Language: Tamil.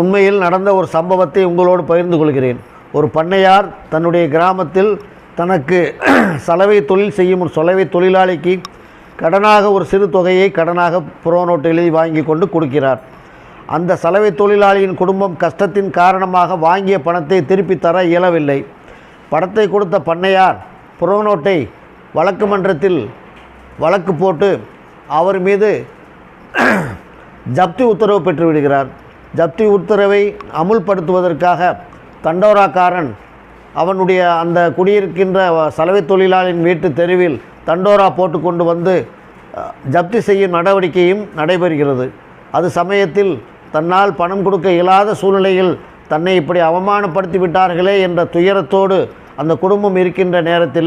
உண்மையில் நடந்த ஒரு சம்பவத்தை உங்களோடு பகிர்ந்து கொள்கிறேன். ஒரு பண்ணையார் தன்னுடைய கிராமத்தில் தனக்கு சலவை தொழில் செய்யும் ஒரு சலவை தொழிலாளிக்கு கடனாக ஒரு சிறு தொகையை கடனாக புறநோட்டு எழுதி வாங்கி கொண்டு கொடுக்கிறார். அந்த சலவை தொழிலாளியின் குடும்பம் கஷ்டத்தின் காரணமாக வாங்கிய பணத்தை திருப்பி தர இயலவில்லை. பணத்தை கொடுத்த பண்ணையார் புறநோட்டை வழக்கு மன்றத்தில் வழக்கு போட்டு அவர் மீது ஜப்தி உத்தரவு பெற்றுவிடுகிறார். ஜப்தி உத்தரவை அமுல்படுத்துவதற்காக தண்டோராக்காரன் அவனுடைய அந்த குடியிருக்கின்ற சலவை தொழிலாளியின் வீட்டு தெருவில் தண்டோரா போட்டு கொண்டு வந்து ஜப்தி செய்யும் நடவடிக்கையும் நடைபெறுகிறது. அது சமயத்தில் தன்னால் பணம் கொடுக்க இயலாத சூழ்நிலையில் தன்னை இப்படி அவமானப்படுத்தி விட்டார்களே என்ற துயரத்தோடு அந்த குடும்பம் இருக்கின்ற நேரத்தில்